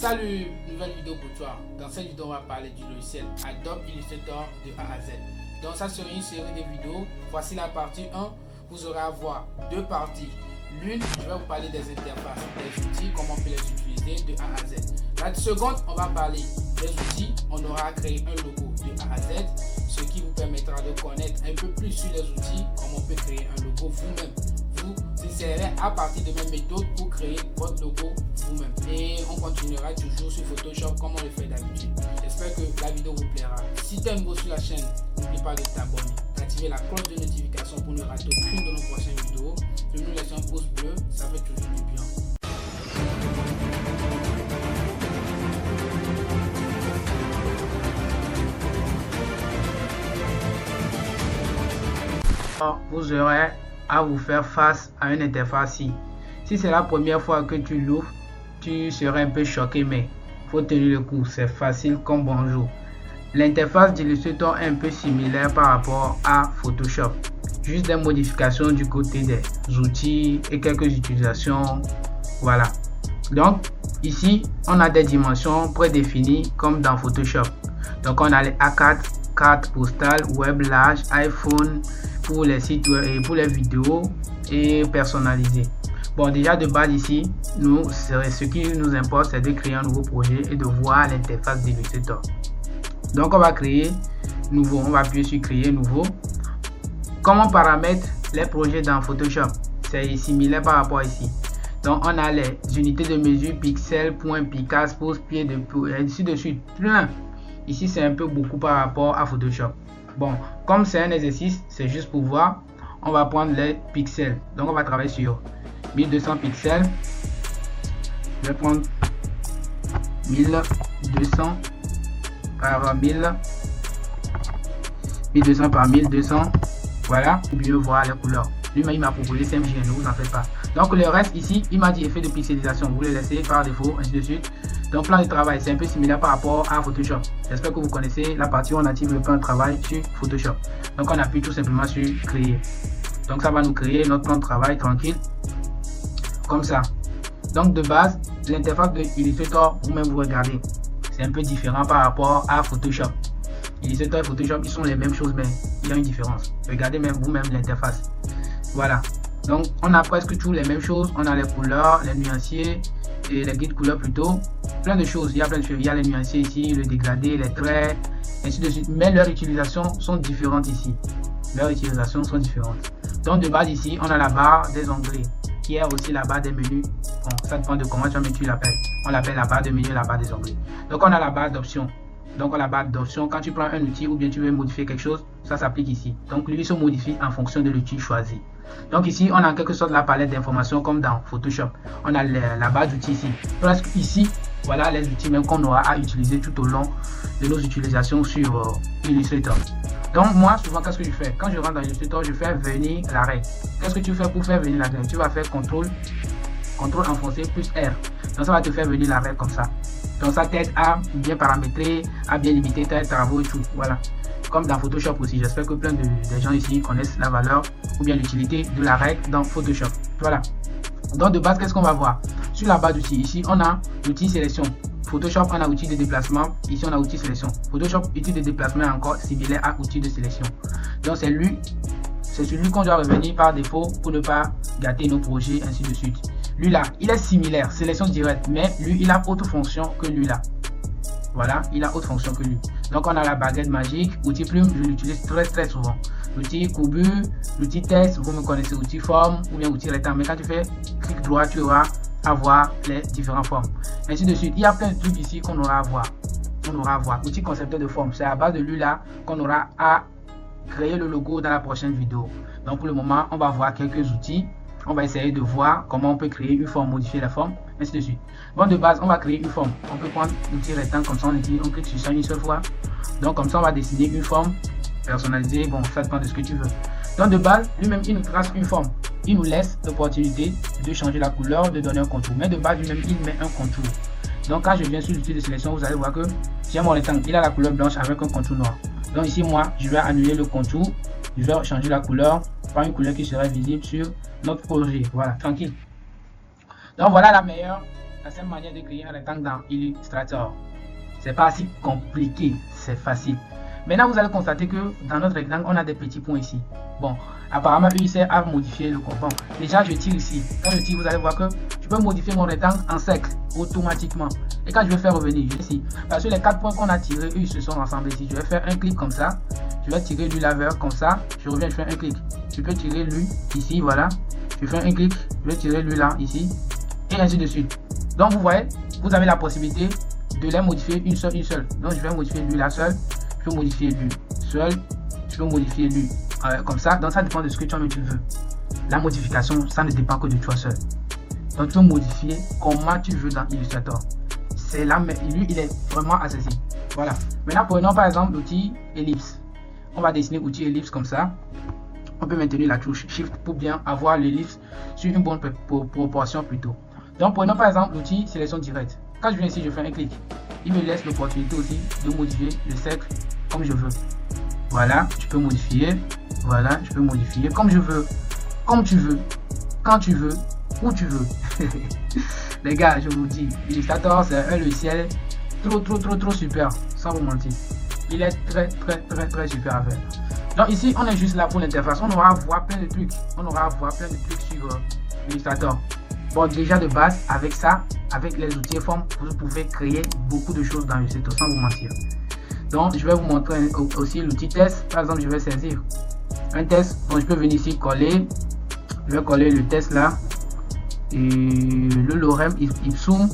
Salut, nouvelle vidéo pour toi. Dans cette vidéo, on va parler du logiciel Adobe Illustrator de A à Z. Donc ça sera une série de vidéos. Voici la partie 1. Vous aurez à voir deux parties. L'une, je vais vous parler des interfaces, des outils, comment on peut les utiliser de A à Z. La seconde, on va parler des outils. On aura créé un logo de A à Z, ce qui vous permettra de connaître un peu plus sur les outils, comment on peut créer un logo vous-même. Vous insérer à partir de mes méthodes pour créer votre logo vous-même. Et on continuera toujours sur Photoshop comme on le fait d'habitude. J'espère que la vidéo vous plaira. Si tu es nouveau sur la chaîne, n'oublie pas de t'abonner, d'activer la cloche de notification pour ne rater aucune de nos prochaines vidéos. De nous laisser un pouce bleu, ça fait toujours du bien. Vous aurez à vous faire face à une interface ici. Si c'est la première fois que tu l'ouvres, tu serais un peu choqué, mais faut tenir le coup, c'est facile comme bonjour. L'interface d'Illustrator est un peu similaire par rapport à Photoshop, juste des modifications du côté des outils et quelques utilisations. Voilà. Donc ici on a des dimensions prédéfinies comme dans Photoshop. Donc on a les A4, carte postale, web large, iPhone pour les sites web et pour les vidéos et personnalisé. Bon, déjà de base ici, ce qui nous importe, c'est de créer un nouveau projet et de voir l'interface d'Illustrator. Donc on va créer nouveau, on va appuyer sur créer nouveau. Comment paramètre les projets dans Photoshop? C'est similaire par rapport ici. Donc on a les unités de mesure, pixels, points, picas, pose, pied de et ainsi de suite, plein. Ici c'est un peu beaucoup par rapport à Photoshop. Bon, comme c'est un exercice, c'est juste pour voir. On va prendre les pixels. Donc on va travailler sur 1200 pixels. Je vais prendre 1200 par 1000. 1200 par 1200. Voilà, pour mieux voir les couleurs. Lui-même il m'a proposé CMYK, ne vous en faites pas. Donc le reste ici, il m'a dit effet de pixelisation. Vous le laissez par défaut, ainsi de suite. Donc plan de travail, c'est un peu similaire par rapport à Photoshop. J'espère que vous connaissez la partie où on active le plan de travail sur Photoshop. Donc on appuie tout simplement sur créer. Donc ça va nous créer notre plan de travail tranquille. Comme ça. Donc de base, l'interface de Illustrator, vous-même vous regardez, c'est un peu différent par rapport à Photoshop. Illustrator et Photoshop, ils sont les mêmes choses, mais il y a une différence. Regardez même vous-même l'interface. Voilà. Donc on a presque toutes les mêmes choses. On a les couleurs, les nuanciers et les guides couleurs plutôt. Plein de choses. Il y a plein de choses. Il y a les nuanciers ici, le dégradé, les traits, ainsi de suite. Mais leurs utilisations sont différentes ici. Leurs utilisations sont différentes. Donc de base ici, on a la barre des onglets, qui est aussi la barre des menus. Bon, ça dépend de comment tu l'appelles. On l'appelle la barre de menu, la barre des onglets. Donc on a la barre d'options. Donc on a la barre d'options. Quand tu prends un outil ou bien tu veux modifier quelque chose, ça s'applique ici. Donc lui se modifie en fonction de l'outil choisi. Donc ici on a en quelque sorte la palette d'informations comme dans Photoshop. On a la barre d'outils ici. Presque ici, voilà les outils même qu'on aura à utiliser tout au long de nos utilisations sur Illustrator. Donc moi souvent qu'est-ce que je fais? Quand je rentre dans Illustrator, je fais venir la règle. Qu'est-ce que tu fais pour faire venir la règle? Tu vas faire CTRL enfoncé plus R. Donc ça va te faire venir la règle comme ça. Donc ça t'aide à bien paramétrer, à bien limiter tes travaux et tout. Voilà. Comme dans Photoshop aussi. J'espère que plein de gens ici connaissent la valeur ou bien l'utilité de la règle dans Photoshop. Voilà. Donc de base, qu'est-ce qu'on va voir? Sur la barre d'outils, ici on a l'outil sélection. Photoshop, on a outil de déplacement. Ici on a outil sélection. Photoshop, outil de déplacement est encore similaire à outil de sélection. Donc c'est sur lui qu'on doit revenir par défaut pour ne pas gâter nos projets, ainsi de suite. Lui là, il est similaire, sélection directe, mais lui il a autre fonction que lui là. Voilà, il a autre fonction que lui. Donc on a la baguette magique, outil plume, je l'utilise très souvent. L'outil courbure, l'outil texte, vous me connaissez, outil forme ou bien outil rectangle. Mais quand tu fais clic droit, tu auras à voir les différentes formes. Ainsi de suite. Il y a plein de trucs ici qu'on aura à voir. Outil concepteur de forme, c'est à base de lui là qu'on aura à créer le logo dans la prochaine vidéo. Donc pour le moment, on va voir quelques outils. On va essayer de voir comment on peut créer une forme, modifier la forme, ainsi de suite. Bon, de base, on va créer une forme. On peut prendre l'outil rectangle comme ça, on clique sur ça une seule fois. Donc comme ça, on va dessiner une forme personnalisée. Bon, ça dépend de ce que tu veux. Donc de base, lui-même, il nous trace une forme. Il nous laisse l'opportunité de changer la couleur, de donner un contour. Mais de base, lui-même, il met un contour. Donc quand je viens sur l'outil de sélection, vous allez voir que j'ai mon rectangle, il a la couleur blanche avec un contour noir. Donc ici, moi, je vais annuler le contour. Je vais changer la couleur par une couleur qui serait visible sur notre projet. Voilà, tranquille. Donc voilà la meilleure la simple manière de créer un rectangle dans Illustrator. C'est pas si compliqué, c'est facile. Maintenant, vous allez constater que dans notre rectangle, on a des petits points ici. Bon, apparemment, il sert à modifier le compte. Bon, déjà, je tire ici. Quand je tire, vous allez voir que je peux modifier mon rectangle en cercle automatiquement. Et quand je vais faire revenir, ici, parce que les 4 points qu'on a tirés, eux, ils se sont rassemblés ici. Je vais faire un clic comme ça. Je vais tirer lui laveur comme ça. Je reviens, je fais un clic. Je peux tirer lui ici, voilà. Je fais un clic. Je vais tirer lui là, ici. Et ainsi de suite. Donc, vous voyez, vous avez la possibilité de les modifier une seule. Donc, je vais modifier lui là seul. Je peux modifier lui seul. Je peux modifier lui comme ça. Donc, ça dépend de ce que tu veux. La modification, ça ne dépend que de toi seul. Donc, tu peux modifier comment tu veux dans Illustrator. C'est là, mais lui, il est vraiment accessible. Voilà. Maintenant, prenons par exemple l'outil ellipse. On va dessiner l'outil ellipse comme ça. On peut maintenir la touche Shift pour bien avoir l'ellipse sur une bonne proportion plutôt. Donc, prenons par exemple l'outil sélection directe. Quand je viens ici, je fais un clic. Il me laisse l'opportunité aussi de modifier le cercle comme je veux. Voilà, je peux modifier. Voilà, je peux modifier comme je veux. Comme tu veux. Quand tu veux. Où tu veux. Les gars, je vous dis, Illustrator, c'est un logiciel trop super. Sans vous mentir. Il est très super à faire. Donc ici, on est juste là pour l'interface. On aura à voir plein de trucs. On aura à voir plein de trucs sur Illustrator. Bon, déjà de base, avec ça, avec les outils et formes, vous pouvez créer beaucoup de choses dans Illustrator sans vous mentir. Donc, je vais vous montrer aussi l'outil test. Par exemple, je vais saisir un test. Donc, je peux venir ici coller. Je vais coller le test là. Et le lorem ipsum.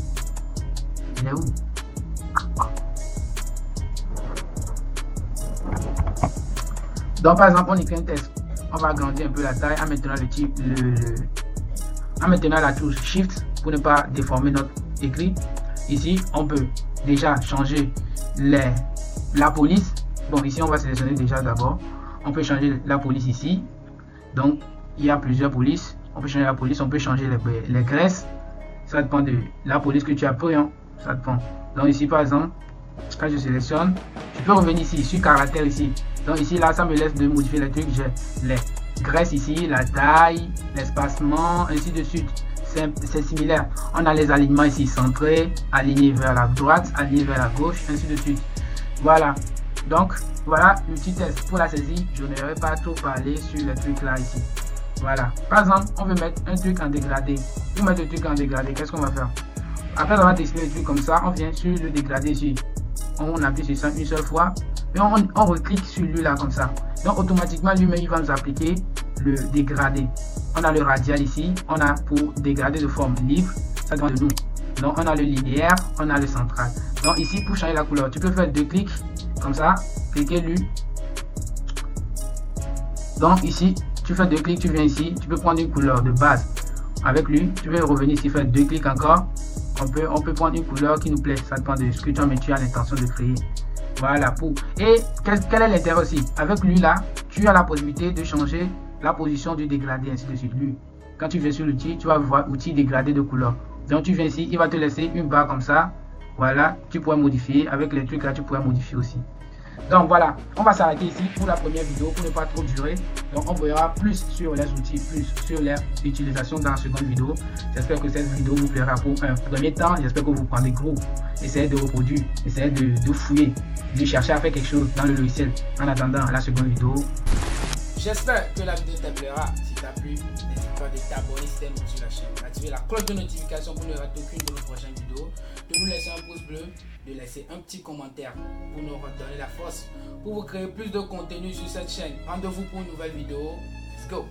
Il est où? Donc, par exemple, on écrit un test. On va agrandir un peu la taille en maintenant en maintenant la touche Shift pour ne pas déformer notre écrit. Ici, on peut déjà changer la police. Bon, ici, on va sélectionner déjà d'abord. On peut changer la police ici. Donc, il y a plusieurs polices. On peut changer la police, on peut changer les graisses. Ça dépend de la police que tu as pris. Hein. Ça dépend. Donc, ici, par exemple, quand je sélectionne, je peux revenir ici, sur caractère ici. Donc, ici, là, ça me laisse de modifier les trucs. J'ai les graisses ici, la taille, l'espacement, ainsi de suite. C'est similaire. On a les alignements ici centrés, alignés vers la droite, alignés vers la gauche, ainsi de suite. Voilà. Donc, voilà l'outil test pour la saisie. Je n'aurais pas trop parlé sur les trucs là ici. Voilà. Par exemple, on veut mettre un truc en dégradé. Pour mettre le truc en dégradé, qu'est-ce qu'on va faire? Après avoir dessiné le truc comme ça, on vient sur le dégradé ici. On appuie sur ça une seule fois. Et on reclique sur lui là comme ça. Donc automatiquement lui-même il va nous appliquer le dégradé. On a le radial ici. On a pour dégradé de forme libre. Ça dépend de nous. Donc on a le linéaire. On a le central. Donc ici pour changer la couleur, tu peux faire 2 clics comme ça. Cliquez lui. Donc ici tu fais 2 clics, tu viens ici. Tu peux prendre une couleur de base avec lui. Tu veux revenir ici, faire 2 clics encore. On peut prendre une couleur qui nous plaît. Ça dépend de ce que tu as l'intention de créer. Voilà pour. Et quel est l'intérêt aussi? Avec lui là, tu as la possibilité de changer la position du dégradé, ainsi de suite. Lui, quand tu viens sur l'outil, tu vas voir outil dégradé de couleur. Donc tu viens ici, il va te laisser une barre comme ça. Voilà, tu pourrais modifier. Avec les trucs là, tu pourrais modifier aussi. Donc voilà, on va s'arrêter ici pour la première vidéo pour ne pas trop durer. Donc on verra plus sur les outils, plus sur leur utilisation dans la seconde vidéo. J'espère que cette vidéo vous plaira pour un premier temps. J'espère que vous prendrez gros. Essayez de reproduire, essayez de fouiller, de chercher à faire quelque chose dans le logiciel en attendant la seconde vidéo. J'espère que la vidéo te plaira. Si t'as plu, n'hésite pas de t'abonner si t'es nouveau sur la chaîne. Activer la cloche de notification pour ne rater aucune de nos prochaines vidéos. De nous laisser un pouce bleu, de laisser un petit commentaire pour nous redonner la force pour vous créer plus de contenu sur cette chaîne. Rendez-vous pour une nouvelle vidéo. Let's go!